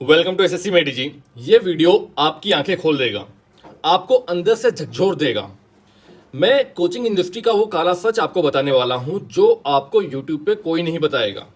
Welcome to SSC मेडी जी। ये video आपकी आंखें खोल देगा, आपको अंदर से झकझोर देगा। मैं कोचिंग इंडस्ट्री का वो काला सच आपको बताने वाला हूं जो आपको यूट्यूब पे कोई नहीं बताएगा।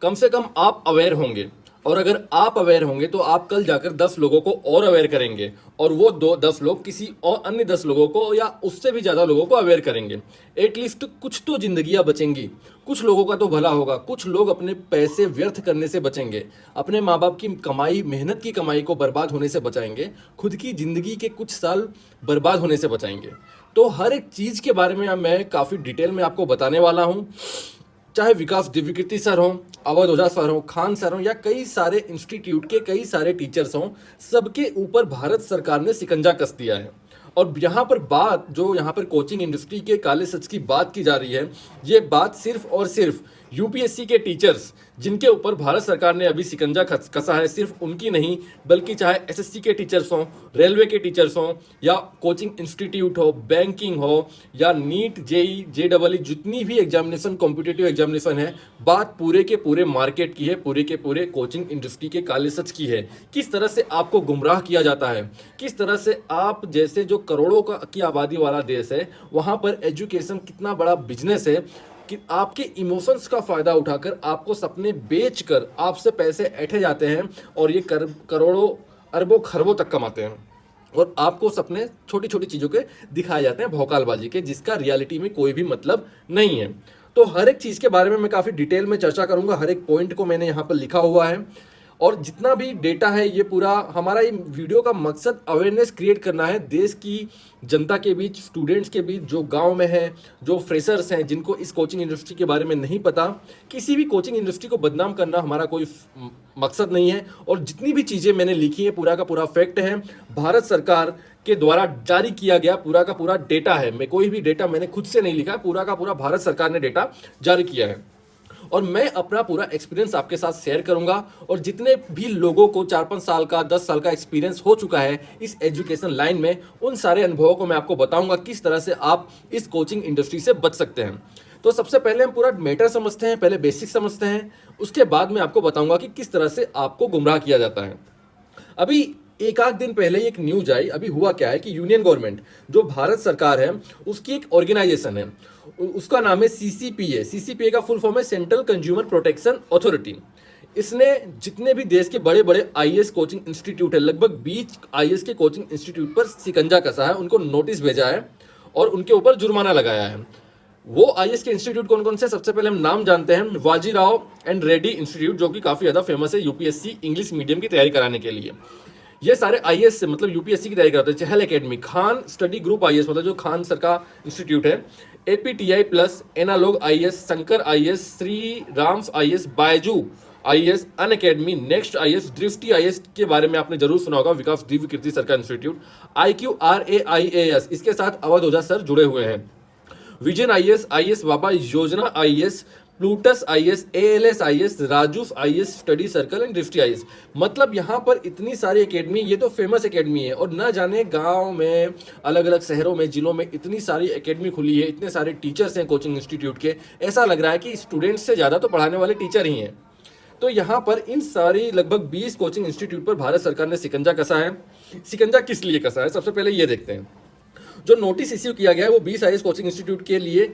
कम से कम आप अवेयर होंगे, और अगर आप अवेयर होंगे तो आप कल जाकर 10 लोगों को और अवेयर करेंगे, और वो 10 लोग किसी और अन्य 10 लोगों को या उससे भी ज़्यादा लोगों को अवेयर करेंगे। एटलीस्ट कुछ तो जिंदगियां बचेंगी, कुछ लोगों का तो भला होगा, कुछ लोग अपने पैसे व्यर्थ करने से बचेंगे, अपने माँ बाप की कमाई, मेहनत की कमाई को बर्बाद होने से बचाएंगे, खुद की ज़िंदगी के कुछ साल बर्बाद होने से बचाएंगे। तो हर एक चीज़ के बारे में मैं काफ़ी डिटेल में आपको बताने वाला हूँ। चाहे विकास दिव्यकीर्ति सर हों, अवध ओझा सर हों, खान सर हों, या कई सारे इंस्टीट्यूट के कई सारे टीचर्स हों, सबके ऊपर भारत सरकार ने शिकंजा कस दिया है। और यहाँ पर बात, जो यहाँ पर कोचिंग इंडस्ट्री के काले सच की बात की जा रही है, ये बात सिर्फ और सिर्फ यूपीएससी के टीचर्स जिनके ऊपर भारत सरकार ने अभी शिकंजा कसा है, सिर्फ उनकी नहीं, बल्कि चाहे एसएससी के टीचर्स हों, रेलवे के टीचर्स हों, या कोचिंग इंस्टीट्यूट हो, बैंकिंग हो, या नीट, जेई, जेडबलई, जितनी भी एग्जामिनेशन, कॉम्पिटिटिव एग्जामिनेशन है, बात पूरे के पूरे मार्केट की है, पूरे के पूरे कोचिंग इंडस्ट्री के काले सच की है। किस तरह से आपको गुमराह किया जाता है, किस तरह से आप जैसे जो करोड़ों की आबादी वाला देश है, वहाँ पर एजुकेशन कितना बड़ा बिजनेस है कि आपके इमोशंस का फ़ायदा उठाकर आपको सपने बेचकर आपसे पैसे ऐंठे जाते हैं, और ये करोड़ों अरबों खरबों तक कमाते हैं, और आपको सपने छोटी छोटी चीज़ों के दिखाए जाते हैं, भौकालबाजी के, जिसका रियलिटी में कोई भी मतलब नहीं है। तो हर एक चीज़ के बारे में मैं काफ़ी डिटेल में चर्चा करूंगा, हर एक पॉइंट को मैंने यहाँ पर लिखा हुआ है। और जितना भी डेटा है, ये पूरा हमारा ये वीडियो का मकसद अवेयरनेस क्रिएट करना है देश की जनता के बीच, स्टूडेंट्स के बीच, जो गांव में है, जो फ्रेशर्स हैं, जिनको इस कोचिंग इंडस्ट्री के बारे में नहीं पता। किसी भी कोचिंग इंडस्ट्री को बदनाम करना हमारा कोई मकसद नहीं है। और जितनी भी चीज़ें मैंने लिखी है, पूरा का पूरा फैक्ट है, भारत सरकार के द्वारा जारी किया गया पूरा का पूरा डेटा है। मैं कोई भी डेटा मैंने खुद से नहीं लिखा, पूरा का पूरा भारत सरकार ने डेटा जारी किया है। और मैं अपना पूरा एक्सपीरियंस आपके साथ शेयर करूंगा, और जितने भी लोगों को 4-5 साल का, 10 साल का एक्सपीरियंस हो चुका है इस एजुकेशन लाइन में, उन सारे अनुभवों को मैं आपको बताऊंगा किस तरह से आप इस कोचिंग इंडस्ट्री से बच सकते हैं। तो सबसे पहले हम पूरा मैटर समझते हैं, पहले बेसिक समझते हैं, उसके बाद मैं आपको बताऊंगा कि किस तरह से आपको गुमराह किया जाता है। अभी एक आध दिन पहले एक न्यूज आई, अभी हुआ क्या है कि यूनियन गवर्नमेंट, जो भारत सरकार है, उसकी एक ऑर्गेनाइजेशन है, उसका नाम है सीसीपीए। सीसीपीए का फुल फॉर्म है सेंट्रल कंज्यूमर प्रोटेक्शन अथॉरिटी। इसने जितने भी देश के बड़े बड़े आईएएस कोचिंग इंस्टीट्यूट है, लगभग 20 आईएएस के कोचिंग इंस्टीट्यूट पर शिकंजा कसा है, उनको नोटिस भेजा है और उनके ऊपर जुर्माना लगाया है। वो आईएएस के इंस्टीट्यूट कौन कौन से, सबसे पहले हम नाम जानते हैं। वाजीराव एंड रेड्डी इंस्टीट्यूट, जो कि काफ़ी ज़्यादा फेमस है यूपीएससी इंग्लिश मीडियम की तैयारी कराने के लिए। ये सारे आईएएस से मतलब यूपीएससी की तैयारी कराते हैं। Chahal academy, Khan study group IAS, मतलब जो खान सर का इंस्टीट्यूट है, APTI plus, analog IAS, Shankar IAS, Shri Ram's IAS, Byju's IAS, unacademy, next IAS, Drishti IAS के बारे में आपने जरूर सुना होगा, विकास दिव्यकीर्ति सर का इंस्टीट्यूट, IQRAIAS, इसके साथ अवध ओझा सर जुड़े हुए हैं, विजन आईएएस, आईएएस बाबा योजना IAS, Plutus IAS, ALS IAS, Raju's IAS study circle and दृष्टि आईएएस। मतलब यहाँ पर इतनी सारी एकेडमी, ये तो फेमस एकेडमी है, और न जाने गांव में, अलग अलग शहरों में, जिलों में इतनी सारी एकेडमी खुली है, इतने सारे टीचर्स हैं कोचिंग इंस्टीट्यूट के, ऐसा लग रहा है कि स्टूडेंट्स से ज़्यादा तो पढ़ाने वाले टीचर ही हैं। तो यहाँ पर इन सारी लगभग 20 कोचिंग इंस्टीट्यूट पर भारत सरकार ने शिकंजा कसा है। शिकंजा किस लिए कसा है, सबसे पहले ये देखते हैं। जो नोटिस इश्यू किया गया है वो 20 आईएएस कोचिंग इंस्टीट्यूट के लिए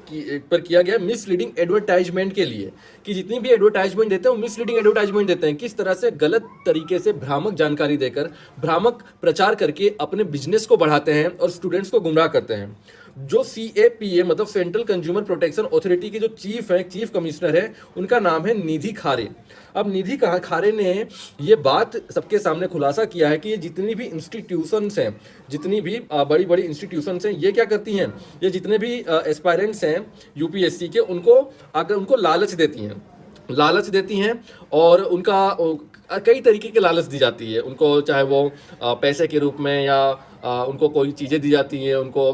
पर किया गया है, मिसलीडिंग एडवर्टाइजमेंट के लिए, कि जितनी भी एडवर्टाइजमेंट देते हैं वो मिसलीडिंग एडवर्टाइजमेंट देते हैं। किस तरह से गलत तरीके से भ्रामक जानकारी देकर, भ्रामक प्रचार करके अपने बिजनेस को बढ़ाते हैं और स्टूडेंट्स को गुमराह करते हैं। जो CAPA मतलब सेंट्रल कंज्यूमर प्रोटेक्शन अथॉरिटी के जो चीफ है, चीफ कमिश्नर है, उनका नाम है निधि खारे। अब निधि खारे ने ये बात सबके सामने खुलासा किया है कि ये जितनी भी इंस्टीट्यूशंस हैं, जितनी भी बड़ी बड़ी इंस्टीट्यूशंस हैं, ये क्या करती हैं, ये जितने भी एस्पायरेंट्स हैं यूपीएससी के, उनको लालच देती हैं, और उनका कई तरीके के लालच दी जाती है उनको, चाहे वो पैसे के रूप में, या उनको कोई चीज़ें दी जाती हैं, उनको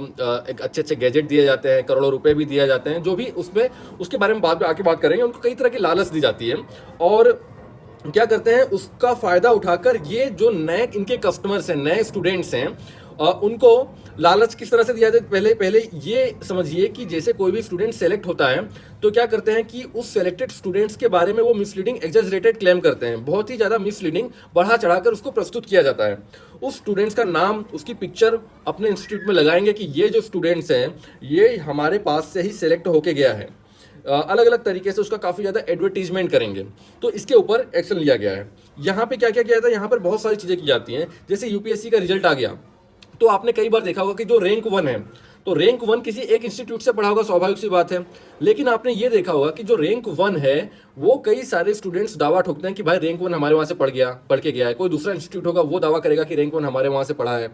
एक अच्छे अच्छे गैजेट दिए जाते हैं, करोड़ों रुपए भी दिए जाते हैं, जो भी उसमें, उसके बारे में बाद में आके बात करेंगे। उनको कई तरह की लालच दी जाती है, और क्या करते हैं, उसका फ़ायदा उठाकर ये जो नए इनके कस्टमर्स हैं, नए स्टूडेंट्स हैं, उनको लालच किस तरह से दिया जाए, पहले पहले ये समझिए कि जैसे कोई भी स्टूडेंट सेलेक्ट होता है तो क्या करते हैं कि उस सेलेक्टेड स्टूडेंट्स के बारे में वो मिसलीडिंग एग्जैजरेटेड क्लेम करते हैं, बहुत ही ज़्यादा मिसलीडिंग बढ़ा चढ़ाकर उसको प्रस्तुत किया जाता है। उस स्टूडेंट्स का नाम, उसकी पिक्चर अपने इंस्टीट्यूट में लगाएंगे कि ये जो स्टूडेंट्स हैं ये हमारे पास से ही सेलेक्ट होके गया है, अलग अलग तरीके से उसका काफ़ी ज़्यादा एडवर्टीजमेंट करेंगे। तो इसके ऊपर एक्शन लिया गया है। यहाँ पे क्या क्या किया जाता है, यहाँ पर बहुत सारी चीज़ें की जाती हैं। जैसे यूपीएससी का रिजल्ट आ गया तो आपने कई बार देखा होगा कि जो रैंक 1 है, तो रैंक 1 किसी एक इंस्टीट्यूट से पढ़ा होगा, स्वाभाविक सी बात है। लेकिन आपने ये देखा होगा कि जो रैंक 1 है वो कई सारे स्टूडेंट्स दावा ठोकते हैं कि भाई रैंक 1 हमारे वहाँ से पढ़ के गया है। कोई दूसरा इंस्टीट्यूट होगा वो दावा करेगा कि रैंक 1 हमारे वहाँ से पढ़ा है।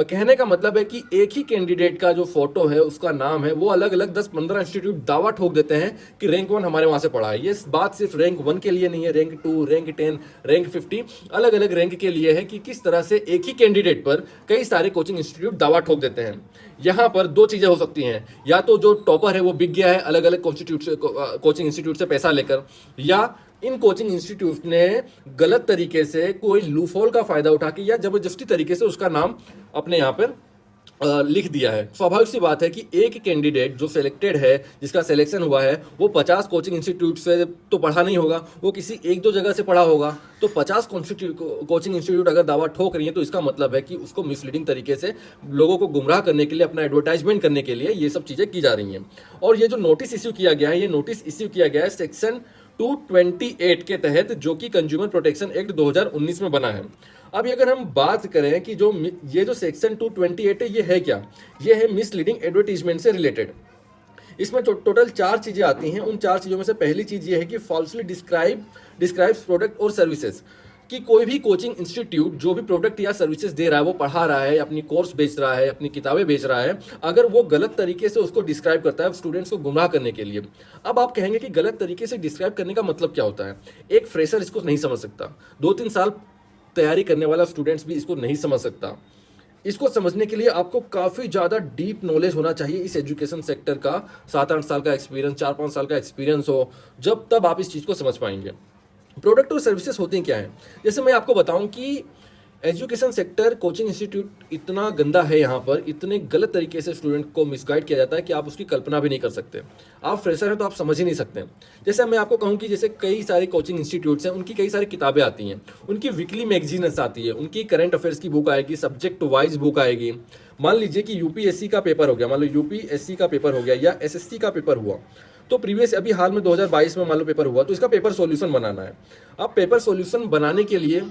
कहने का मतलब है कि एक ही कैंडिडेट का जो फोटो है, उसका नाम है, वो अलग अलग 10-15 इंस्टीट्यूट दावा ठोक देते हैं कि रैंक 1 हमारे वहाँ से पढ़ा है। ये बात सिर्फ रैंक 1 के लिए नहीं है, रैंक 2, रैंक 10, रैंक 50 अलग अलग रैंक के लिए है कि किस तरह से एक ही कैंडिडेट पर कई सारे कोचिंग इंस्टीट्यूट दावा ठोक देते हैं। यहाँ पर दो चीज़ें हो सकती हैं, या तो जो टॉपर है वो बिक गया है अलग अलग कोचिंग इंस्टीट्यूट से पैसा लेकर, या इन कोचिंग इंस्टीट्यूट ने गलत तरीके से कोई लूफॉल का फायदा उठा के या जबरदस्ती तरीके से उसका नाम अपने यहाँ पर लिख दिया है। स्वाभाविक सी बात है कि एक कैंडिडेट जो सिलेक्टेड है, जिसका सिलेक्शन हुआ है, वो 50 कोचिंग इंस्टीट्यूट से तो पढ़ा नहीं होगा, वो किसी एक दो जगह से पढ़ा होगा। तो 50 कोचिंग इंस्टीट्यूट अगर दावा ठोक रही है तो इसका मतलब है कि उसको मिसलीडिंग तरीके से लोगों को गुमराह करने के लिए, अपना एडवर्टाइजमेंट करने के लिए ये सब चीज़ें की जा रही हैं। और ये जो नोटिस इश्यू किया गया है, ये नोटिस इश्यू किया गया है सेक्शन 228 के तहत, जो कि कंज्यूमर प्रोटेक्शन एक्ट 2019 में बना है। अब अगर हम बात करें कि ये जो सेक्शन 228 है ये है क्या, ये है मिसलीडिंग एडवर्टीजमेंट से रिलेटेड। इसमें टोटल 4 चीज़ें आती हैं। उन 4 चीज़ों में से पहली चीज़ ये है कि फॉल्सली डिस्क्राइब्स प्रोडक्ट और सर्विसेज, कि कोई भी कोचिंग इंस्टीट्यूट जो भी प्रोडक्ट या सर्विसेज दे रहा है, वो पढ़ा रहा है, अपनी कोर्स बेच रहा है, अपनी किताबें बेच रहा है, अगर वो गलत तरीके से उसको डिस्क्राइब करता है स्टूडेंट्स को गुमराह करने के लिए। अब आप कहेंगे कि गलत तरीके से डिस्क्राइब करने का मतलब क्या होता है। एक फ्रेशर इसको नहीं समझ सकता, 2-3 साल तैयारी करने वाला स्टूडेंट्स भी इसको नहीं समझ सकता। इसको समझने के लिए आपको काफ़ी ज़्यादा डीप नॉलेज होना चाहिए इस एजुकेशन सेक्टर का, 7-8 साल का एक्सपीरियंस, 4-5 साल का एक्सपीरियंस हो, जब तब आप इस चीज़ को समझ पाएंगे। प्रोडक्ट और सर्विसेज होते हैं क्या हैं। जैसे मैं आपको बताऊं कि एजुकेशन सेक्टर, कोचिंग इंस्टीट्यूट इतना गंदा है, यहाँ पर इतने गलत तरीके से स्टूडेंट को मिसगाइड किया जाता है कि आप उसकी कल्पना भी नहीं कर सकते। आप फ्रेशर हैं तो आप समझ ही नहीं सकते। जैसे मैं आपको कहूँ कि जैसे कई सारे कोचिंग इंस्टीट्यूट्स हैं, उनकी कई सारी किताबें आती हैं, उनकी वीकली मैगजीन्स आती है, उनकी करंट अफेयर्स की बुक आएगी, सब्जेक्ट वाइज बुक आएगी। मान लीजिए कि यूपीएससी का पेपर हो गया, मान लो यूपीएससी का पेपर हो गया या एसएससी का पेपर हुआ, तो प्रीवियस अभी हाल में 2022 में मान लो पेपर हुआ, तो इसका पेपर सॉल्यूशन बनाना है। अब पेपर सॉल्यूशन बनाने के लिए,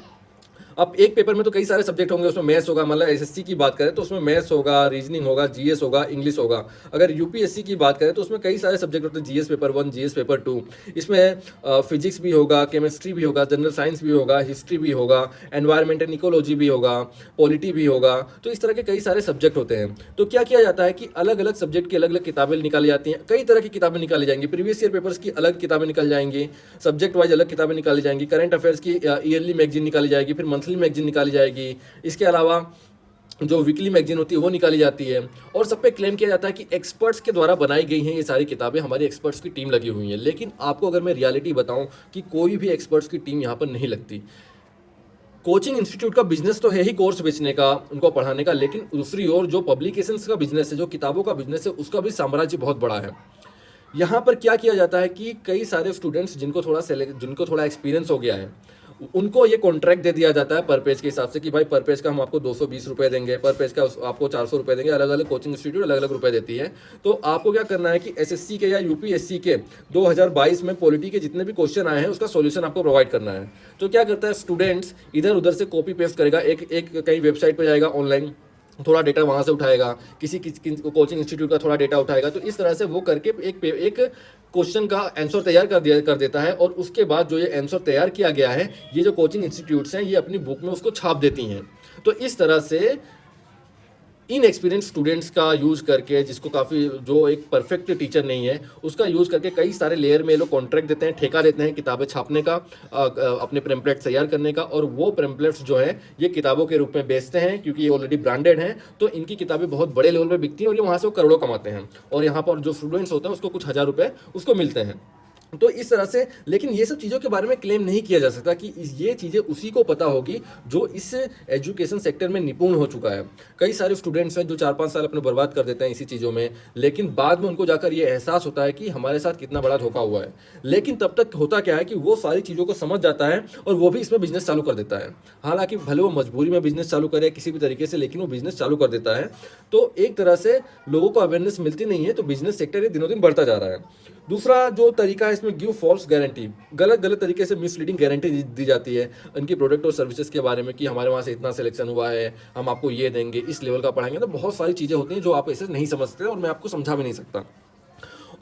अब एक पेपर में तो कई सारे सब्जेक्ट होंगे, उसमें मैथ्स होगा, मतलब एसएससी की बात करें तो उसमें मैथ्स होगा, रीजनिंग होगा, जीएस होगा, इंग्लिश होगा। अगर यूपीएससी की बात करें तो उसमें कई सारे सब्जेक्ट होते हैं, जीएस पेपर 1, जीएस पेपर 2, इसमें फिजिक्स भी होगा, केमिस्ट्री भी होगा, जनरल साइंस भी होगा, हिस्ट्री भी होगा, एनवायरमेंट एंड इकोलॉजी भी होगा, पॉलिटी भी होगा। तो इस तरह के कई सारे सब्जेक्ट होते हैं। तो क्या किया जाता है कि अलग अलग सब्जेक्ट की अलग अलग किताबें निकाली जाती हैं, कई तरह की किताबें निकाली जाएंगी, प्रीवियस ईयर पेपर्स की अलग किताबें निकल जाएंगी, सब्जेक्ट वाइज अलग किताबें निकाली जाएंगी, करंट अफेयर्स की ईयरली मैगजीन निकाली जाएगी, फिर मंथली मैगजीन निकाली जाएगी, इसके अलावा जो वीकली मैगजीन होती है वो निकाली जाती है। और सब पे क्लेम किया जाता है कि एक्सपर्ट्स के द्वारा बनाई गई हैं ये सारी किताबें, हमारी एक्सपर्ट्स की टीम लगी हुई है। लेकिन आपको अगर मैं रियलिटी बताऊं कि कोई भी एक्सपर्ट्स की टीम यहाँ पर नहीं लगती। कोचिंग इंस्टीट्यूट का बिजनेस तो है ही कोर्स बेचने का, उनको पढ़ाने का, लेकिन दूसरी ओर जो पब्लिकेशंस का बिजनेस है, जो किताबों का बिजनेस है, उसका भी साम्राज्य बहुत बड़ा है। यहाँ पर क्या किया जाता है कि कई सारे स्टूडेंट्स जिनको थोड़ा एक्सपीरियंस हो गया है, उनको ये कॉन्ट्रैक्ट दे दिया जाता है पर पेज के हिसाब से कि भाई पर पेज का हम आपको 220 रुपये देंगे, पर पेज का आपको 400 रुपये देंगे। अलग अलग कोचिंग इंस्टीट्यूट अलग अलग रुपये देती है। तो आपको क्या करना है कि एसएससी के या यूपीएससी के 2022 में पॉलिटी के जितने भी क्वेश्चन आए हैं उसका सॉल्यूशन आपको प्रोवाइड करना है। तो क्या करता है, स्टूडेंट्स इधर उधर से कॉपी पेस्ट करेगा, एक कहीं वेबसाइट पर जाएगा, ऑनलाइन थोड़ा डेटा वहाँ से उठाएगा, किसी कोचिंग इंस्टीट्यूट का थोड़ा डेटा उठाएगा। तो इस तरह से वो करके एक क्वेश्चन का आंसर तैयार कर देता है। और उसके बाद जो ये आंसर तैयार किया गया है, ये जो कोचिंग इंस्टीट्यूट्स हैं, ये अपनी बुक में उसको छाप देती हैं। तो इस तरह से इन एक्सपीरियंस स्टूडेंट्स का यूज़ करके, जो एक परफेक्ट टीचर नहीं है, उसका यूज़ करके कई सारे लेयर में लोग कॉन्ट्रैक्ट देते हैं, ठेका देते हैं किताबें छापने का, अपने पैम्पलेट्स तैयार करने का। और वो पैम्पलेट्स जो है ये किताबों के रूप में बेचते हैं, क्योंकि ये ऑलरेडी ब्रांडेड हैं। तो इनकी किताबें बहुत बड़े लेवल पर बिकती हैं और ये वहाँ से वो करोड़ों कमाते हैं। और यहाँ पर जो स्टूडेंट्स होते हैं उसको कुछ हज़ार रुपये उसको मिलते हैं। तो इस तरह से, लेकिन ये सब चीज़ों के बारे में क्लेम नहीं किया जा सकता कि ये चीज़ें उसी को पता होगी जो इस एजुकेशन सेक्टर में निपुण हो चुका है। कई सारे स्टूडेंट्स हैं जो 4-5 साल अपने बर्बाद कर देते हैं इसी चीज़ों में, लेकिन बाद में उनको जाकर ये एहसास होता है कि हमारे साथ कितना बड़ा धोखा हुआ है। लेकिन तब तक होता क्या है कि वो सारी चीज़ों को समझ जाता है और वो भी इसमें बिजनेस चालू कर देता है। हालांकि भले वो मजबूरी में बिजनेस चालू करे किसी भी तरीके से, लेकिन वो बिजनेस चालू कर देता है। तो एक तरह से लोगों को अवेयरनेस मिलती नहीं है, तो बिजनेस सेक्टर ये दिनों दिन बढ़ता जा रहा है। दूसरा जो तरीका है इसमें, गिव फॉल्स गारंटी, गलत गलत तरीके से मिसलीडिंग गारंटी दी जाती है उनकी प्रोडक्ट और सर्विसेज के बारे में कि हमारे वहाँ से इतना सिलेक्शन हुआ है, हम आपको ये देंगे, इस लेवल का पढ़ाएंगे। तो बहुत सारी चीज़ें होती हैं जो आप ऐसे नहीं समझते और मैं आपको समझा भी नहीं सकता।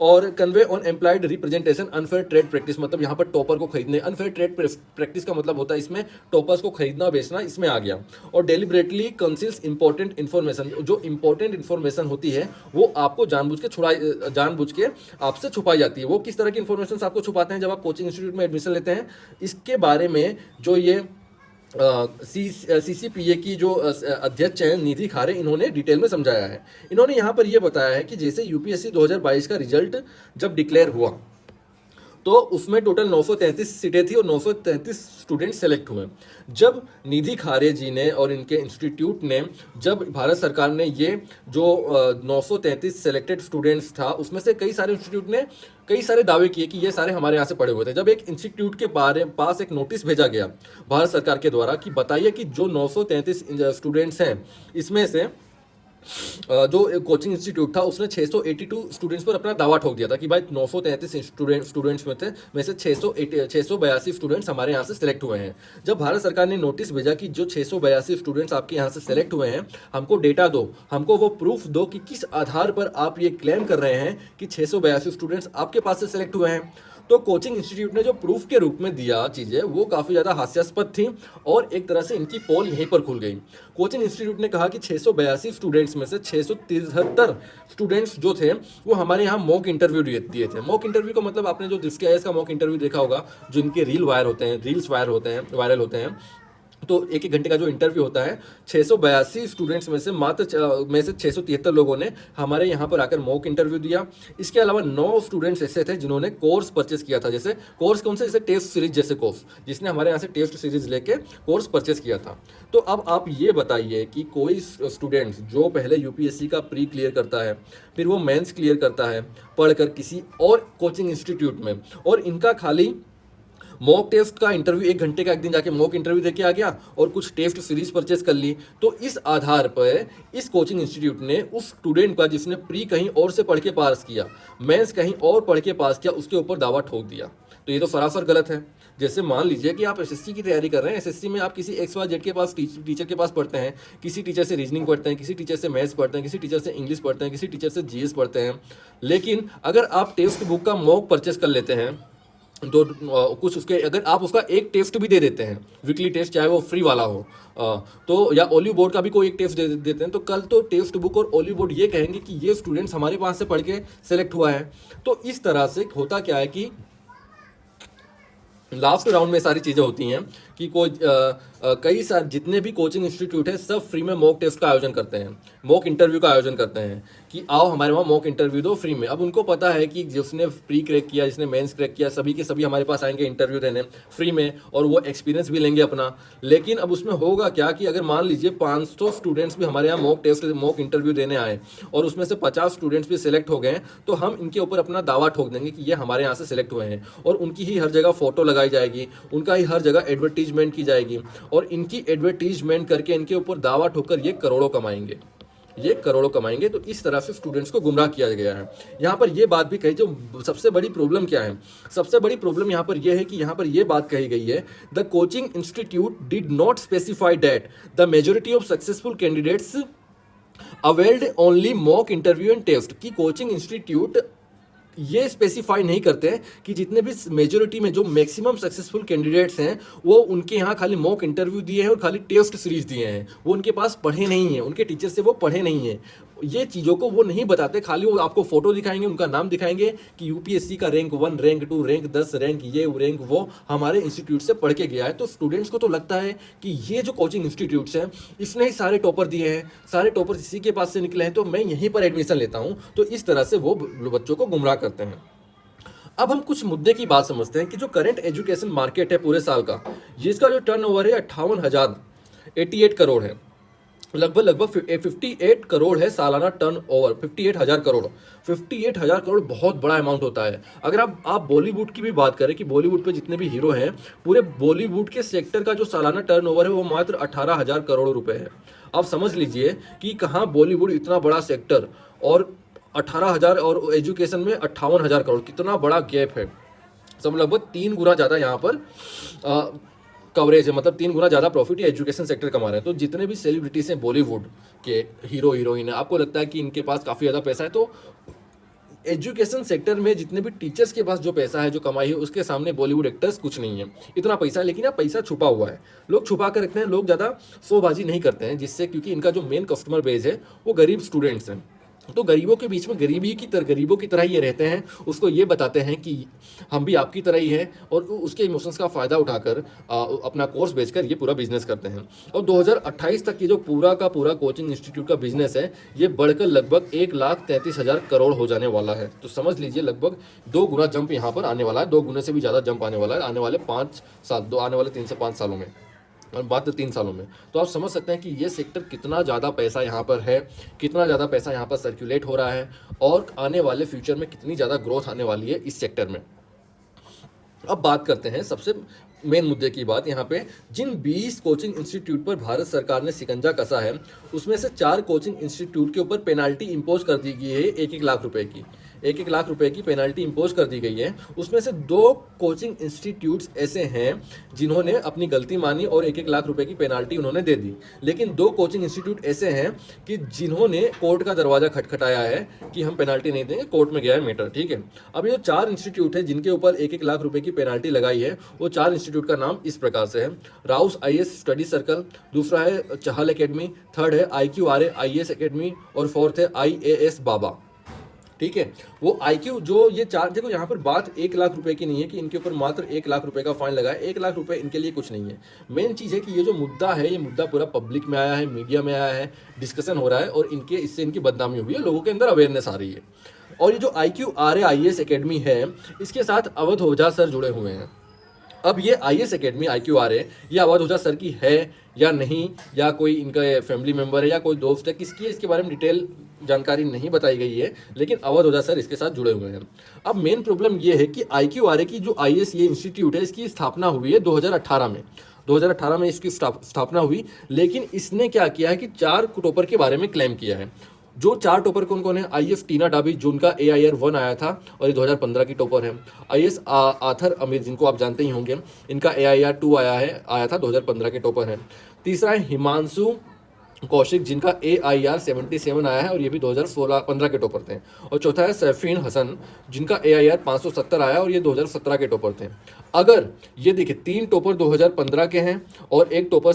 और convey on employed representation unfair trade practice, मतलब यहाँ पर टॉपर को खरीदने, अनफेयर ट्रेड प्रैक्टिस का मतलब होता है इसमें टॉपर्स को खरीदना बेचना इसमें आ गया। और डेलिबरेटली कंसील्स इंपॉर्टेंट इन्फॉर्मेशन, जो इंपॉर्टेंट इन्फॉर्मेशन होती है वो आपको जानबूझ के आपसे छुपाई जाती है। वो किस तरह की इन्फॉर्मेशन आपको छुपाते हैं जब आप कोचिंग इंस्टीट्यूट में एडमिशन लेते हैं, इसके बारे में जो ये CCPA की जो अध्यक्ष हैं निधि खारे, इन्होंने डिटेल में समझाया है। इन्होंने यहाँ पर यह बताया है कि जैसे यूपीएससी 2022 का रिजल्ट जब डिक्लेयर हुआ तो उसमें टोटल 933 सीटें थी और 933 स्टूडेंट सेलेक्ट हुए। जब निधि खारे जी ने और इनके इंस्टीट्यूट ने, जब भारत सरकार ने ये जो 933 सेलेक्टेड स्टूडेंट्स था उसमें से कई सारे इंस्टीट्यूट ने कई सारे दावे किए कि ये सारे हमारे यहाँ से पढ़े हुए थे। जब एक इंस्टीट्यूट के पास एक नोटिस भेजा गया भारत सरकार के द्वारा कि बताइए कि जो 933 स्टूडेंट्स हैं इसमें से जो कोचिंग इंस्टीट्यूट था उसने 682 स्टूडेंट्स पर अपना दावा ठोक दिया था कि भाई 933 स्टूडेंट्स में से 682 स्टूडेंट्स हमारे यहाँ से सिलेक्ट हुए हैं। जब भारत सरकार ने नोटिस भेजा कि जो 682 स्टूडेंट्स आपके यहाँ से सिलेक्ट हुए हैं, हमको डेटा दो, हमको वो प्रूफ दो कि किस आधार पर आप ये क्लेम कर रहे हैं कि 682 स्टूडेंट्स आपके पास से सिलेक्ट हुए हैं। तो कोचिंग इंस्टीट्यूट ने जो प्रूफ के रूप में दिया चीज़ें, वो काफ़ी ज़्यादा हास्यास्पद थी और एक तरह से इनकी पोल यहीं पर खुल गई। कोचिंग इंस्टीट्यूट ने कहा कि 682 स्टूडेंट्स में से 673 स्टूडेंट्स जो थे वो हमारे यहाँ मॉक इंटरव्यू दिए थे। मॉक इंटरव्यू का मतलब आपने जो दृष्टि आईएएस का मॉक इंटरव्यू देखा होगा, जो इनके रील्स वायरल होते हैं, तो एक घंटे का जो इंटरव्यू होता है, 682 स्टूडेंट्स में से 673 लोगों ने हमारे यहाँ पर आकर मॉक इंटरव्यू दिया। इसके अलावा 9 स्टूडेंट्स ऐसे थे जिन्होंने कोर्स परचेस किया था। जैसे कोर्स कौन से, जैसे टेस्ट सीरीज जैसे कोर्स, जिसने हमारे यहाँ से टेस्ट सीरीज लेके कोर्स परचेस किया था। तो अब आप ये बताइए कि कोई स्टूडेंट जो पहले यूपीएससी का प्री क्लियर करता है, फिर वो मेंस क्लियर करता है पढ़कर किसी और कोचिंग इंस्टीट्यूट में, और इनका खाली मॉक टेस्ट का इंटरव्यू, 1 घंटे का एक दिन जाके मॉक इंटरव्यू देके आ गया और कुछ टेस्ट सीरीज परचेस कर ली, तो इस आधार पर इस कोचिंग इंस्टीट्यूट ने उस स्टूडेंट का जिसने प्री कहीं और से पढ़ के पास किया, मेंस कहीं और पढ़ के पास किया, उसके ऊपर दावा ठोक दिया। तो ये तो सरासर गलत है। जैसे मान लीजिए कि आप एसएससी की तैयारी कर रहे हैं, एसएससी में आप किसी XYZ के पास टीचर के पास पढ़ते हैं, किसी टीचर से रीजनिंग पढ़ते हैं, किसी टीचर से मैथ्स पढ़ते हैं, किसी टीचर से इंग्लिश पढ़ते हैं, किसी टीचर से जीएस पढ़ते हैं। लेकिन अगर आप टेक्स्ट बुक का मॉक परचेस कर लेते हैं तो कुछ उसके, अगर आप उसका एक टेस्ट भी दे देते हैं, वीकली टेस्ट, चाहे वो फ्री वाला हो, तो या ओलिव बोर्ड का भी कोई एक टेस्ट दे देते हैं, तो कल तो टेस्ट बुक और ओलिव बोर्ड ये कहेंगे कि ये स्टूडेंट्स हमारे पास से पढ़ के सेलेक्ट हुआ है। तो इस तरह से होता क्या है कि लास्ट राउंड में सारी चीज़ें होती हैं कि कोई कई सारे जितने भी कोचिंग इंस्टीट्यूट है सब फ्री में मॉक टेस्ट का आयोजन करते हैं, मॉक इंटरव्यू का आयोजन करते हैं कि आओ हमारे वहाँ मॉक इंटरव्यू दो फ्री में। अब उनको पता है कि जिसने प्री क्रैक किया, जिसने मेंस क्रैक किया, सभी के सभी हमारे पास आएंगे इंटरव्यू देने फ्री में, और वो एक्सपीरियंस भी लेंगे अपना। लेकिन अब उसमें होगा क्या कि अगर मान लीजिए 500 स्टूडेंट्स भी हमारे यहाँ मॉक इंटरव्यू देने आए और उसमें से 50 स्टूडेंट्स भी सिलेक्ट हो गए, तो हम इनके ऊपर अपना दावा ठोक देंगे कि ये हमारे यहाँ से सिलेक्ट हुए हैं, और उनकी ही हर जगह फोटो लगाई जाएगी, उनका ही हर जगह एडवर्टीजमेंट की जाएगी, और इनकी एडवर्टीजमेंट करके इनके ऊपर दावा ठोकर ये करोड़ों कमाएंगे। तो इस तरह से स्टूडेंट्स को गुमराह किया गया है। यहाँ पर ये बात भी कही, जो सबसे बड़ी प्रॉब्लम क्या है, सबसे बड़ी प्रॉब्लम यहाँ पर यह है कि यहाँ पर यह बात कही गई है, the coaching institute did not specify that the majority of successful candidates availed only mock interview and test. की कोचिंग इंस्टीट्यूट ये स्पेसिफाई नहीं करते हैं कि जितने भी मेजोरिटी में जो मैक्सिमम सक्सेसफुल कैंडिडेट्स हैं वो उनके यहाँ खाली मॉक इंटरव्यू दिए हैं और खाली टेस्ट सीरीज दिए हैं, वो उनके पास पढ़े नहीं हैं, उनके टीचर से वो पढ़े नहीं हैं। ये चीज़ों को वो नहीं बताते, खाली वो आपको फोटो दिखाएंगे, उनका नाम दिखाएंगे कि यूपीएससी का रैंक 1, रैंक 2, रैंक 10, रैंक ये रैंक वो हमारे इंस्टीट्यूट से पढ़ के गया है। तो स्टूडेंट्स को तो लगता है कि ये जो कोचिंग इंस्टीट्यूट्स हैं इसने ही सारे टॉपर दिए हैं, सारे टॉपर इसी के पास से निकले हैं, तो मैं यहीं पर एडमिशन लेता हूँ। तो इस तरह से वो बच्चों को गुमराह करते हैं। अब हम कुछ मुद्दे की बात समझते हैं कि जो करंट एजुकेशन मार्केट है पूरे साल का, जिसका जो टर्नओवर है 58,088 करोड़ है, लगभग 58 करोड़ है सालाना टर्न ओवर। 58,000 करोड़, 58,000 करोड़ बहुत बड़ा अमाउंट होता है। अगर आप बॉलीवुड की भी बात करें कि बॉलीवुड पे जितने भी हीरो हैं, पूरे बॉलीवुड के सेक्टर का जो सालाना टर्न ओवर है वो मात्र 18,000 करोड़ रुपए है। आप समझ लीजिए कि कहाँ बॉलीवुड इतना बड़ा सेक्टर और 18,000 और एजुकेशन में 58,000 करोड़, कितना बड़ा गैप है। सब लगभग 3 गुना ज़्यादा यहाँ पर कवरेज है, मतलब 3 गुना ज़्यादा प्रॉफिट ये एजुकेशन सेक्टर कमा रहे हैं। तो जितने भी सेलिब्रिटीज़ हैं बॉलीवुड के, हीरो हीरोइन है, आपको लगता है कि इनके पास काफ़ी ज़्यादा पैसा है, तो एजुकेशन सेक्टर में जितने भी टीचर्स के पास जो पैसा है, जो कमाई है, उसके सामने बॉलीवुड एक्टर्स कुछ नहीं है। इतना पैसा है, लेकिन यह पैसा छुपा हुआ है, लोग छुपा कर रखते हैं, लोग ज़्यादा शोबाजी नहीं करते हैं, जिससे क्योंकि इनका जो मेन कस्टमर बेस है वो गरीब स्टूडेंट्स हैं। तो गरीबों के बीच में गरीबों की तरह ये रहते हैं, उसको ये बताते हैं कि हम भी आपकी तरह ही हैं, और उसके इमोशंस का फ़ायदा उठाकर अपना कोर्स बेचकर ये पूरा बिजनेस करते हैं। और 2028 तक ये जो पूरा का पूरा कोचिंग इंस्टीट्यूट का बिजनेस है, ये बढ़कर लगभग 1,33,000 करोड़ हो जाने वाला है। तो समझ लीजिए लगभग 2 गुना जंप यहाँ पर आने वाला है, 2 गुने से भी ज़्यादा जंप आने वाला है आने वाले 5 साल, आने वाले 3 से 5 सालों में, और मात्र 3 सालों में। तो आप समझ सकते हैं कि ये सेक्टर कितना ज़्यादा पैसा यहाँ पर है, कितना ज़्यादा पैसा यहाँ पर सर्कुलेट हो रहा है, और आने वाले फ्यूचर में कितनी ज़्यादा ग्रोथ आने वाली है इस सेक्टर में। अब बात करते हैं सबसे मेन मुद्दे की बात। यहाँ पे जिन 20 कोचिंग इंस्टीट्यूट पर भारत सरकार ने शिकंजा कसा है, उसमें से 4 कोचिंग इंस्टीट्यूट के ऊपर पेनाल्टी इंपोज कर दी गई है 1-1 लाख रुपए की। 1-1 लाख रुपए की पेनाल्टी इंपोज कर दी गई है। उसमें से 2 कोचिंग इंस्टीट्यूट्स ऐसे हैं जिन्होंने अपनी गलती मानी और 1-1 लाख रुपए की पेनाल्टी उन्होंने दे दी। लेकिन 2 कोचिंग इंस्टीट्यूट ऐसे हैं कि जिन्होंने कोर्ट का दरवाजा खटखटाया है कि हम पेनाल्टी नहीं देंगे, कोर्ट में गया है मैटर, ठीक है। अब ये 4 इंस्टीट्यूट है जिनके ऊपर 1-1 लाख रुपए की पेनाल्टी लगाई है, वो 4 इंस्टीट्यूट का नाम इस प्रकार से है। राउस आईएएस स्टडी सर्कल, दूसरा है चहल एकेडमी, थर्ड है IQRA आईएएस एकेडमी, और फोर्थ है IAS बाबा, ठीक है। वो IQ जो ये 4, देखो यहाँ पर बात 1 लाख रुपए की नहीं है कि इनके ऊपर मात्र 1 लाख रुपए का फाइन लगा है। 1 लाख रुपए इनके लिए कुछ नहीं है। मेन चीज़ है कि ये जो मुद्दा है, ये मुद्दा पूरा पब्लिक में आया है, मीडिया में आया है, डिस्कशन हो रहा है, और इससे इनकी बदनामी हुई है, लोगों के अंदर अवेयरनेस आ रही है। और ये जो IQRA आईएएस एकेडमी है, इसके साथ अवध ओझा सर जुड़े हुए हैं। अब ये IAS एकेडमी IQRA ये अवध ओझा सर की है या नहीं, या कोई इनका फैमिली मेम्बर है या कोई दोस्त है, किसकी है, इसके बारे में डिटेल जानकारी नहीं बताई गई है, लेकिन अवध ओझा सर इसके साथ जुड़े हुए हैं। अब मेन प्रॉब्लम ये है कि IQRA की जो IAS ये इंस्टीट्यूट है, इसकी स्थापना हुई है 2018 में। 2018 में इसकी स्थापना हुई, लेकिन इसने क्या किया है कि 4 टॉपर के बारे में क्लेम किया है। जो 4 टॉपर कौन कौन है? IAS टीना डाबी, जिनका AIR 1 आया था और ये 2015 की टॉपर है। IAS आथर अमीर, जिनको आप जानते ही होंगे, इनका AIR 2 आया था, 2015 के टॉपर है। तीसरा है हिमांशु कौशिक, जिनका AIR 77 आया है और ये भी 2015 के टॉपर थे। और चौथा है सैफीन हसन, जिनका AIR 570 आया और ये 2017 के टॉपर थे। अगर ये देखिए 3 टॉपर 2015 के हैं और एक टॉपर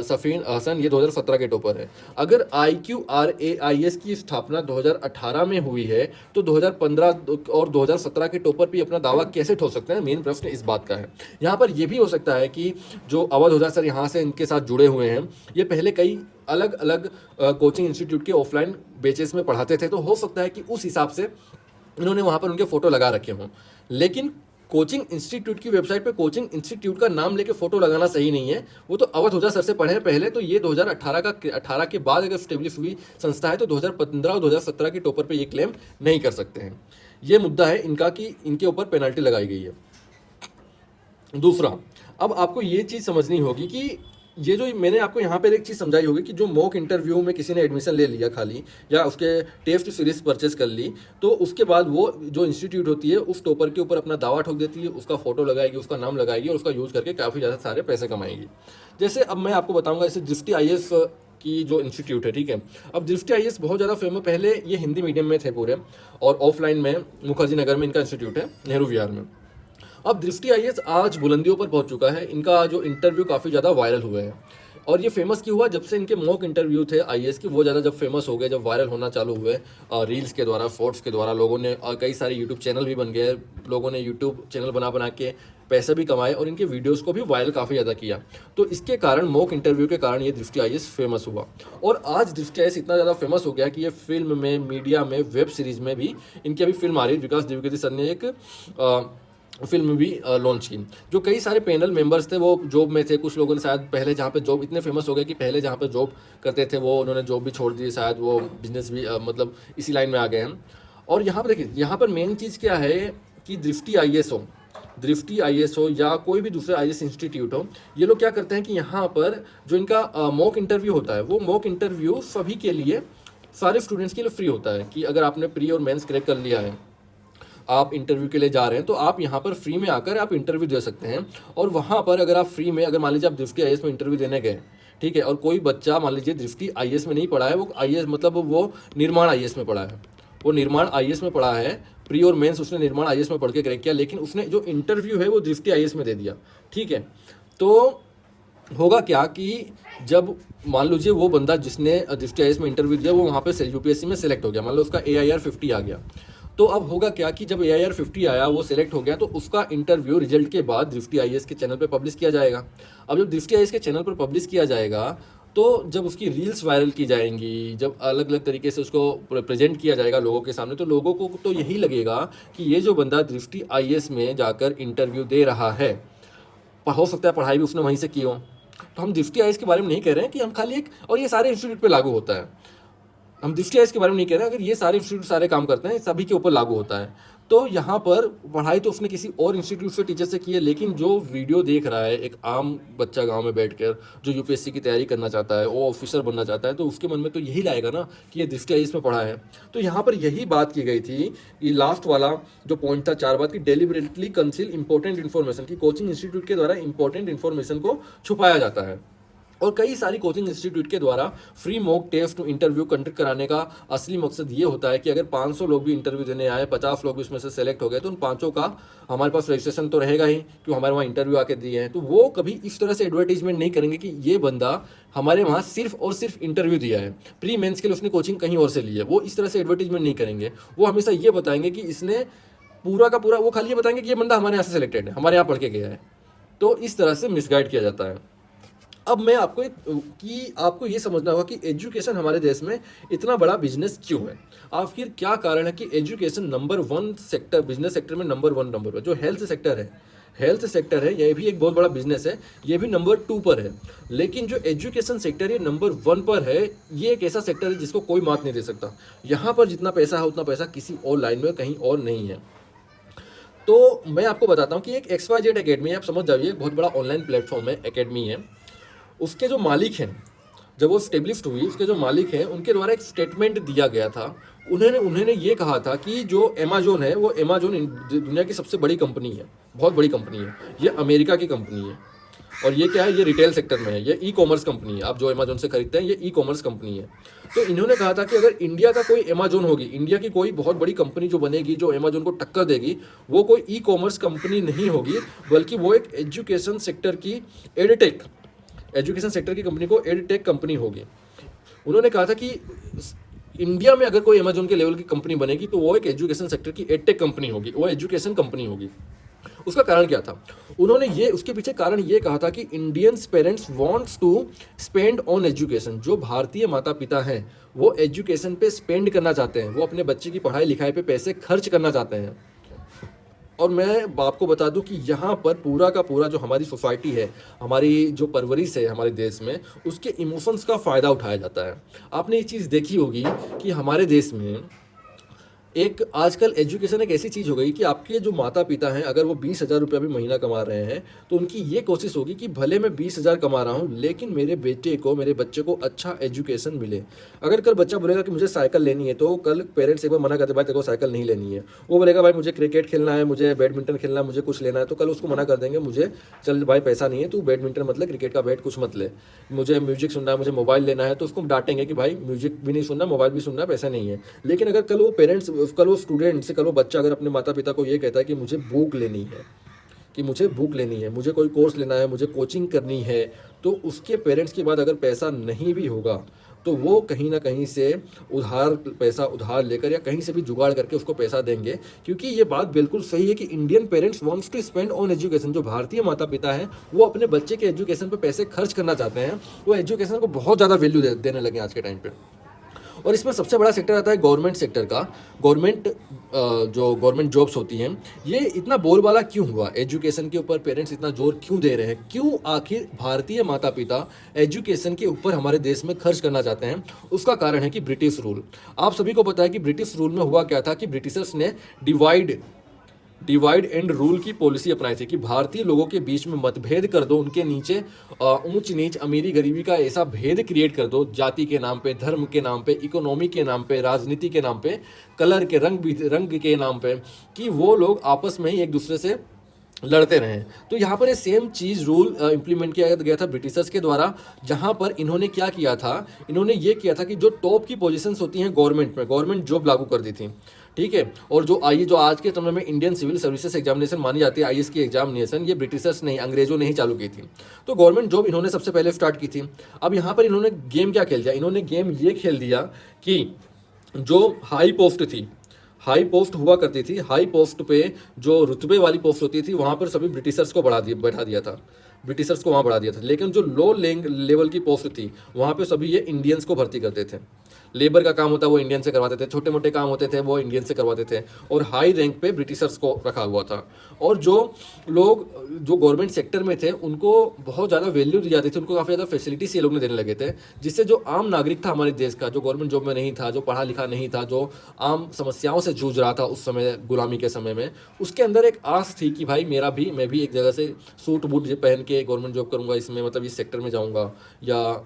सफीन हसन, ये 2017 के टॉपर है। अगर IQRA IAS की स्थापना 2018 में हुई है, तो 2015 और 2017 के टॉपर भी अपना दावा कैसे ठोक सकते हैं? मेन प्रश्न इस बात का है। यहाँ पर यह भी हो सकता है कि जो अवध ओझा सर यहाँ से इनके साथ जुड़े हुए हैं, ये पहले कई अलग अलग कोचिंग इंस्टीट्यूट के ऑफलाइन बैचेस में पढ़ाते थे, तो हो सकता है कि उस हिसाब से इन्होंने वहाँ पर उनके फोटो लगा रखे हों। लेकिन कोचिंग इंस्टीट्यूट की वेबसाइट पे कोचिंग इंस्टीट्यूट का नाम लेके फोटो लगाना सही नहीं है। वो तो अवध ओझा सर से पढ़े हैं पहले, तो ये 2018 के बाद अगर स्टेब्लिश हुई संस्था है, तो 2015 और 2017 के टॉपर पे ये क्लेम नहीं कर सकते हैं। ये मुद्दा है इनका कि इनके ऊपर पेनल्टी लगाई गई है। दूसरा, अब आपको ये चीज़ समझनी होगी कि ये जो मैंने आपको यहाँ पर एक चीज़ समझाई होगी कि जो मॉक इंटरव्यू में किसी ने एडमिशन ले लिया खाली, या उसके टेस्ट सीरीज परचेस कर ली, तो उसके बाद वो जो इंस्टीट्यूट होती है उस टॉपर के ऊपर अपना दावा ठोक देती है, उसका फोटो लगाएगी, उसका नाम लगाएगी और उसका यूज़ करके काफ़ी ज़्यादा सारे पैसे कमाएगी। जैसे अब मैं आपको बताऊँगा, जैसे दृष्टि IAS की जो इंस्टीट्यूट है, ठीक है। अब दृष्टि IAS बहुत ज़्यादा फेमस, पहले ये हिंदी मीडियम में थे पूरे, और ऑफलाइन में मुखर्जी नगर में इनका इंस्टीट्यूट है, नेहरू विहार में। अब दृष्टि IAS आज बुलंदियों पर पहुंच चुका है। इनका जो इंटरव्यू काफ़ी ज़्यादा वायरल हुए हैं, और ये फेमस क्यों हुआ? जब से इनके मॉक इंटरव्यू थे आईएएस के, वो ज़्यादा जब फेमस हो गए, जब वायरल होना चालू हुए रील्स के द्वारा, शॉर्ट्स के द्वारा, लोगों ने कई सारे यूट्यूब चैनल भी बन गए, लोगों ने यूट्यूब चैनल बना बना के पैसे भी कमाए और इनके वीडियोस को भी वायरल काफ़ी ज़्यादा किया। तो इसके कारण, मॉक इंटरव्यू के कारण ये दृष्टि आईएएस फेमस हुआ। और आज दृष्टि आईएएस इतना ज़्यादा फेमस हो गया कि ये फिल्म में, मीडिया में, वेब सीरीज़ में भी इनकी अभी फिल्म आ रही है। विकास द्विवेदी सर ने एक फिल्म भी लॉन्च की। जो कई सारे पैनल मेंबर्स थे वो जॉब में थे, कुछ लोगों ने शायद पहले जहाँ पे जॉब, इतने फेमस हो गए कि पहले जहाँ पे जॉब करते थे वो उन्होंने जॉब भी छोड़ दी, शायद वो बिजनेस भी मतलब इसी लाइन में आ गए हैं। और यहाँ पर देखिए, यहाँ पर मेन चीज़ क्या है कि दृष्टि आईएएस हो या कोई भी दूसरा आईएएस इंस्टीट्यूट हो, ये लोग क्या करते हैं कि यहाँ पर जो इनका मॉक इंटरव्यू होता है, वो मॉक इंटरव्यू सभी के लिए, सारे स्टूडेंट्स के लिए फ्री होता है। कि अगर आपने प्री और मेंस क्रैक कर लिया है, आप इंटरव्यू के लिए जा रहे हैं, तो आप यहाँ पर फ्री में आकर आप इंटरव्यू दे सकते हैं। और वहाँ पर अगर आप फ्री में, अगर मान लीजिए आप दृष्टि आईएएस में इंटरव्यू देने गए, ठीक है, और कोई बच्चा मान लीजिए दृष्टि आईएएस में नहीं पढ़ा है, वो आईएएस मतलब वो निर्माण आईएएस में पढ़ा है, वो निर्माण आईएएस में पढ़ा है, प्री और मेंस उसने निर्माण आईएएस में पढ़ के क्रैक किया, लेकिन उसने जो इंटरव्यू है वो दृष्टि आईएएस में दे दिया, ठीक है, तो होगा क्या कि जब मान लीजिए वो बंदा जिसने दृष्टि आईएएस में इंटरव्यू दिया, वो वहाँ पे यूपीएससी में सेलेक्ट हो गया, मान लो उसका AIR 50 आ गया, तो अब होगा क्या कि जब AIR 50 आया, वो सिलेक्ट हो गया, तो उसका इंटरव्यू रिजल्ट के बाद दृष्टि आईएएस के चैनल पे पब्लिश किया जाएगा। अब जब दृष्टि आईएएस के चैनल पर पब्लिश किया जाएगा, तो जब उसकी रील्स वायरल की जाएंगी, जब अलग अलग तरीके से उसको प्रेजेंट किया जाएगा लोगों के सामने, तो लोगों को तो यही लगेगा कि ये जो बंदा दृष्टि आईएएस में जाकर इंटरव्यू दे रहा है, हो सकता है पढ़ाई भी उसने वहीं से की हो। तो हम दृष्टि आईएएस के बारे में नहीं कह रहे हैं कि हम खाली एक, और ये सारे इंस्टीट्यूट पे लागू होता है, हम दृष्टि आईएएस के बारे में नहीं कह रहे हैं, अगर ये सारे इंस्टीट्यूट सारे काम करते हैं, सभी के ऊपर लागू होता है। तो यहाँ पर पढ़ाई तो उसने किसी और इंस्टीट्यूट से, टीचर से की है, लेकिन जो वीडियो देख रहा है एक आम बच्चा गांव में बैठकर, जो यूपीएससी की तैयारी करना चाहता है, वो ऑफिसर बनना चाहता है, तो उसके मन में तो यही लाएगा ना कि ये दृष्टि आईएएस में पढ़ा है। तो यहाँ पर यही बात की गई थी, ये लास्ट वाला जो पॉइंट था 4 बात की, डेलिबरेटली कंसील इंपॉर्टेंट इन्फॉर्मेशन, की कोचिंग इंस्टीट्यूट के द्वारा इंपॉर्टेंट इन्फॉर्मेशन को छुपाया जाता है। और कई सारी कोचिंग इंस्टीट्यूट के द्वारा free mock test interview conduct कराने का असली मकसद ये होता है कि अगर 500 लोग भी इंटरव्यू देने आए, 50 लोग भी उसमें से सेलेक्ट हो गए, तो उन 500 का हमारे पास रजिस्ट्रेशन तो रहेगा ही, क्यों हमारे वहाँ इंटरव्यू आके दिए हैं। तो वो कभी इस तरह से एडवर्टीजमेंट नहीं करेंगे कि ये बंदा हमारे वहाँ सिर्फ और सिर्फ इंटरव्यू दिया है, प्री मेंस के लिए उसने कोचिंग कहीं और से ली है, वो इस तरह से एडवर्टीजमेंट नहीं करेंगे। वो हमेशा ये बताएंगे कि इसने पूरा का पूरा, वो खाली ये बताएंगे कि ये बंदा हमारे यहाँ से सिलेक्टेड है, हमारे यहाँ पढ़ के गया है। तो इस तरह से मिसगाइड किया जाता है। अब मैं आपको ये समझना होगा कि एजुकेशन हमारे देश में इतना बड़ा बिजनेस क्यों है, आखिर क्या कारण है कि education number 1 sector, business sector में नंबर 1 जो हेल्थ सेक्टर है, ये भी एक बहुत बड़ा बिजनेस है, ये भी नंबर 2 पर है। लेकिन जो एजुकेशन सेक्टर ये नंबर 1 पर है, ये एक ऐसा सेक्टर है जिसको कोई मात नहीं दे सकता। यहाँ पर जितना पैसा है उतना पैसा किसी और लाइन में कहीं और नहीं है। तो मैं आपको बताता हूँ कि एक XYZ एकेडमी, आप समझ जाइए, बहुत बड़ा ऑनलाइन प्लेटफॉर्म है, एकेडमी है। उसके जो मालिक हैं, जब वो स्टेब्लिश्ड हुई, उसके जो मालिक हैं, उनके द्वारा एक स्टेटमेंट दिया गया था। उन्होंने ये कहा था कि जो अमेजोन है, वो अमेजोन दुनिया की सबसे बड़ी कंपनी है, बहुत बड़ी कंपनी है, ये अमेरिका की कंपनी है। और ये क्या है, ये रिटेल सेक्टर में है, ये ई-कॉमर्स कंपनी है। आप जो अमेजोन से खरीदते हैं, ये ई-कॉमर्स कंपनी है। तो इन्होंने कहा था कि अगर इंडिया का कोई अमेजोन होगी, इंडिया की कोई बहुत बड़ी कंपनी जो बनेगी, जो अमेजोन को टक्कर देगी, वो कोई ई-कॉमर्स कंपनी नहीं होगी, बल्कि वो एक एजुकेशन सेक्टर की कंपनी को एडटेक कंपनी होगी। उन्होंने कहा था कि इंडिया में अगर कोई अमेजोन के लेवल की कंपनी बनेगी, तो वो एक एजुकेशन सेक्टर की एडटेक कंपनी होगी, वो एजुकेशन कंपनी होगी। उसका कारण क्या था? उसके पीछे कारण ये कहा था कि Indians parents wants to spend on education. जो भारतीय माता पिता हैं, वो एजुकेशन पे स्पेंड करना चाहते हैं, वो अपने बच्चे की पढ़ाई लिखाई पे पैसे खर्च करना चाहते हैं। और मैं आपको बता दूं कि यहाँ पर पूरा का पूरा जो हमारी सोसाइटी है, हमारी जो परवरिश है हमारे देश में, उसके इमोशंस का फ़ायदा उठाया जाता है। आपने ये चीज़ देखी होगी कि हमारे देश में एक आजकल एजुकेशन एक ऐसी चीज़ हो गई कि आपके जो माता पिता हैं, अगर वो 20,000 रुपया भी महीना कमा रहे हैं, तो उनकी ये कोशिश होगी कि भले मैं 20,000 कमा रहा हूँ, लेकिन मेरे बच्चे को अच्छा एजुकेशन मिले। अगर कल बच्चा बोलेगा कि मुझे साइकिल लेनी है, तो कल पेरेंट्स एक बार मना करते, भाई तेरे को साइकिल नहीं लेनी है। वो बोलेगा भाई मुझे क्रिकेट खेलना है, मुझे बैडमिंटन खेलना है, मुझे कुछ लेना है, तो कल उसको मना कर देंगे, मुझे चल भाई पैसा नहीं है, तू बैडमिंटन मतलब क्रिकेट का बैट कुछ मत ले, मुझे म्यूजिक सुनना है, मुझे मोबाइल लेना है, तो उसको डांटेंगे कि भाई म्यूजिक भी नहीं सुनना, मोबाइल भी सुनना, पैसा नहीं है। लेकिन अगर कल वो स्टूडेंट से, कल वो बच्चा अगर अपने माता पिता को ये कहता है कि मुझे बुक लेनी है, कि मुझे बुक लेनी है, मुझे कोई कोर्स लेना है, मुझे कोचिंग करनी है, तो उसके पेरेंट्स के बाद अगर पैसा नहीं भी होगा तो वो कहीं ना कहीं से पैसा उधार लेकर या कहीं से भी जुगाड़ करके उसको पैसा देंगे। क्योंकि ये बात बिल्कुल सही है कि Indian parents wants to spend on education. जो भारतीय माता पिता हैं वो अपने बच्चे के एजुकेशन पे पैसे खर्च करना चाहते हैं, वो एजुकेशन को बहुत ज़्यादा वैल्यू देने लगे आज के टाइम पे। और इसमें सबसे बड़ा सेक्टर आता है गवर्नमेंट सेक्टर का। जो गवर्नमेंट जॉब्स होती हैं, ये इतना बोलबाला क्यों हुआ, एजुकेशन के ऊपर पेरेंट्स इतना जोर क्यों दे रहे हैं, क्यों आखिर भारतीय माता पिता एजुकेशन के ऊपर हमारे देश में खर्च करना चाहते हैं? उसका कारण है कि ब्रिटिश रूल। आप सभी को पता है कि ब्रिटिश रूल में हुआ क्या था कि ब्रिटिशर्स ने डिवाइड एंड रूल की पॉलिसी अपनाई थी कि भारतीय लोगों के बीच में मतभेद कर दो, उनके नीचे ऊंच नीच अमीरी गरीबी का ऐसा भेद क्रिएट कर दो, जाति के नाम पे, धर्म के नाम पे, इकोनॉमी के नाम पे, राजनीति के नाम पे, कलर के रंग के नाम पे, कि वो लोग आपस में ही एक दूसरे से लड़ते रहे। तो यहाँ पर ये सेम चीज़ रूल इम्प्लीमेंट किया गया था ब्रिटिशर्स के द्वारा, जहाँ पर इन्होंने क्या किया था, इन्होंने ये किया था कि जो टॉप की पोजीशंस होती हैं गवर्नमेंट में, गवर्नमेंट जॉब लागू कर दी थी, ठीक है। और जो आज के समय में इंडियन सिविल सर्विसेज एग्जामिनेशन मानी जाती है, आईएएस की एग्जामिनेशन, ये ब्रिटिशर्स नहीं, अंग्रेजों ने ही चालू की थी। तो गवर्नमेंट जॉब इन्होंने सबसे पहले स्टार्ट की थी। अब यहाँ पर इन्होंने गेम क्या खेल दिया, इन्होंने गेम ये खेल दिया कि जो हाई पोस्ट हुआ करती थी, हाई पोस्ट पे जो रुतबे वाली पोस्ट होती थी वहाँ पर सभी ब्रिटिशर्स को बैठा दिया था, ब्रिटिशर्स को वहाँ बढ़ा दिया था। लेकिन जो लो लेवल की पोस्ट थी वहाँ पे सभी ये इंडियंस को भर्ती करते थे। लेबर का काम होता है वो इंडियन से करवाते थे, छोटे मोटे काम होते थे वो इंडियन से करवाते थे, और हाई रैंक पे ब्रिटिशर्स को रखा हुआ था। और जो लोग जो गवर्नमेंट सेक्टर में थे उनको बहुत ज़्यादा वैल्यू दी जाती थी, उनको काफ़ी ज़्यादा फैसिलिटीज ये लोग ने देने लगे थे, जिससे जो आम नागरिक था हमारे देश का, जो गवर्नमेंट जॉब में नहीं था, जो पढ़ा लिखा नहीं था, जो आम समस्याओं से जूझ रहा था उस समय गुलामी के समय में, उसके अंदर एक आस थी कि भाई मैं भी एक जगह से सूट बूट पहन के गवर्नमेंट जॉब करूँगा, इसमें मतलब इस सेक्टर में जाऊँगा या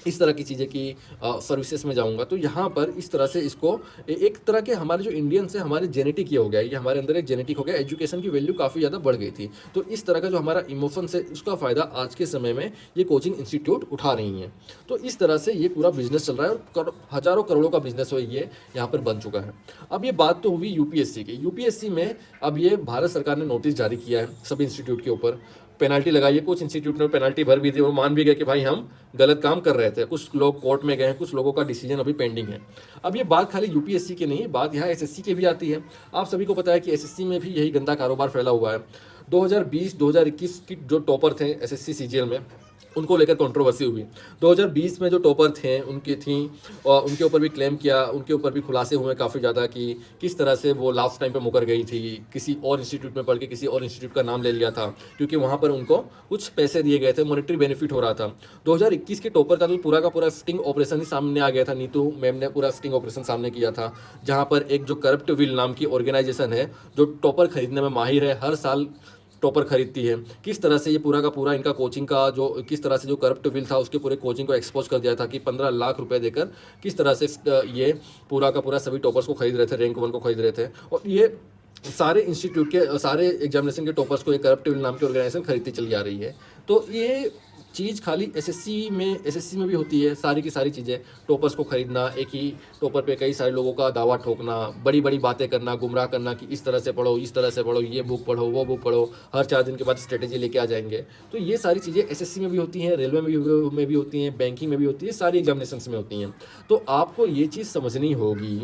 इस तरह की चीज़ें की सर्विसेज में जाऊंगा। तो यहाँ पर इस तरह से इसको एक तरह के हमारे जो इंडियंस है हमारे जेनेटिक ये हो गया, ये हमारे अंदर एक जेनेटिक हो गया, एजुकेशन की वैल्यू काफ़ी ज़्यादा बढ़ गई थी। तो इस तरह का जो हमारा इमोशंस है उसका फ़ायदा आज के समय में ये कोचिंग इंस्टीट्यूट उठा रही हैं। तो इस तरह से ये पूरा बिजनेस चल रहा है और हज़ारों करोड़ों का बिजनेस हो ये यहाँ पर बन चुका है। अब ये बात तो हुई यूपीएससी की। यूपीएससी में अब ये भारत सरकार ने नोटिस जारी किया है सभी इंस्टीट्यूट के ऊपर, पेनाल्टी लगाई है। कुछ इंस्टीट्यूट ने पेनाल्टी भर भी दी, वो मान भी गए कि भाई हम गलत काम कर रहे थे। कुछ लोग कोर्ट में गए हैं, कुछ लोगों का डिसीजन अभी पेंडिंग है। अब ये बात खाली यूपीएससी की नहीं, बात यहाँ एसएससी की भी आती है। आप सभी को पता है कि एसएससी में भी यही गंदा कारोबार फैला हुआ है। 2020-2021 की जो टॉपर थे एसएससी सीजीएल में, उनको लेकर कंट्रोवर्सी हुई। 2020 में जो टॉपर थे उनकी थी, और उनके ऊपर भी क्लेम किया, उनके ऊपर भी खुलासे हुए काफ़ी ज़्यादा कि किस तरह से वो लास्ट टाइम पे मुकर गई थी, किसी और इंस्टीट्यूट में पढ़ के किसी और इंस्टीट्यूट का नाम ले लिया था, क्योंकि वहाँ पर उनको कुछ पैसे दिए गए थे, मॉनेटरी बेनिफिट हो रहा था। 2021 के टॉपर का तो पूरा का पूरा स्टिंग ऑपरेशन ही सामने आ गया था। नीतू मैम ने पूरा स्टिंग ऑपरेशन सामने किया था, जहाँ पर एक जो करप्ट विल नाम की ऑर्गेनाइजेशन है जो टॉपर खरीदने में माहिर है, हर साल टॉपर खरीदती है, किस तरह से ये पूरा का पूरा इनका कोचिंग का जो किस तरह से जो करप्ट विल था उसके पूरे कोचिंग को एक्सपोज कर दिया था कि 15 लाख रुपए देकर किस तरह से ये पूरा का पूरा सभी टॉपर्स को खरीद रहे थे, रैंक 1 को खरीद रहे थे। और ये सारे इंस्टीट्यूट के सारे एग्जामिनेशन के टॉपर्स को ये करप्ट विल नाम की ऑर्गेनाइजेशन खरीदती चली आ रही है। तो ये चीज़ खाली एसएससी में भी होती है। सारी की सारी चीज़ें, टॉपर्स को खरीदना, एक ही टॉपर पे कई सारे लोगों का दावा ठोकना, बड़ी बड़ी बातें करना, गुमराह करना कि इस तरह से पढ़ो, इस तरह से पढ़ो, ये बुक पढ़ो, वो बुक पढ़ो, हर 4 दिन के बाद स्ट्रेटेजी लेके आ जाएंगे। तो ये सारी चीज़ें एसएससी में भी होती हैं, रेलवे में भी होती हैं, बैंकिंग में भी होती है, सारी एग्जामिनेशन में होती हैं। तो आपको ये चीज़ समझनी होगी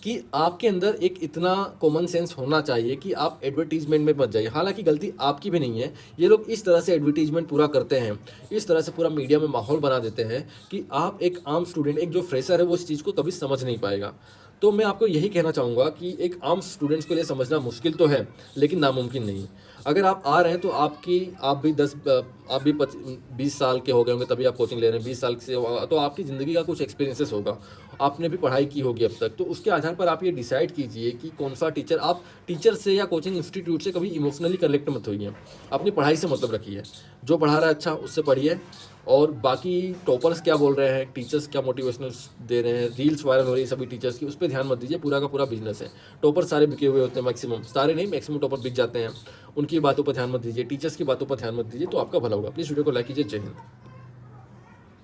कि आपके अंदर एक इतना कॉमन सेंस होना चाहिए कि आप एडवर्टीजमेंट में मत जाइए। हालांकि गलती आपकी भी नहीं है, ये लोग इस तरह से एडवर्टीजमेंट पूरा करते हैं, इस तरह से पूरा मीडिया में माहौल बना देते हैं कि आप एक आम स्टूडेंट, एक जो फ्रेशर है वो इस चीज़ को कभी समझ नहीं पाएगा। तो मैं आपको यही कहना चाहूँगा कि एक आम स्टूडेंट्स के लिए समझना मुश्किल तो है लेकिन नामुमकिन नहीं। अगर आप आ रहे हैं तो आप भी 20 साल के हो गए होंगे तभी आप कोचिंग ले रहे हैं, 20 साल से तो आपकी ज़िंदगी का कुछ एक्सपीरियंसेस होगा, आपने भी पढ़ाई की होगी अब तक। तो उसके आधार पर आप ये डिसाइड कीजिए कि कौन सा टीचर, आप टीचर से या कोचिंग इंस्टीट्यूट से कभी इमोशनली कनेक्ट मत होइए, अपनी पढ़ाई से मतलब रखिए। जो पढ़ा रहा है अच्छा उससे पढ़िए, और बाकी टॉपर्स क्या बोल रहे हैं, टीचर्स क्या मोटिवेशनल दे रहे हैं, रील्स वायरल हो रही है सभी टीचर्स की, उस पर ध्यान मत दीजिए। पूरा का पूरा बिजनेस है, टॉपर सारे बिके हुए होते हैं, मैक्सिमम, सारे नहीं मैक्सिमम टॉपर बिक जाते हैं। उनकी बातों पर ध्यान मत दीजिए, टीचर्स की बातों पर ध्यान मत दीजिए, तो आपका भला होगा। प्लीज़ वीडियो को लाइक कीजिए। जय हिंद।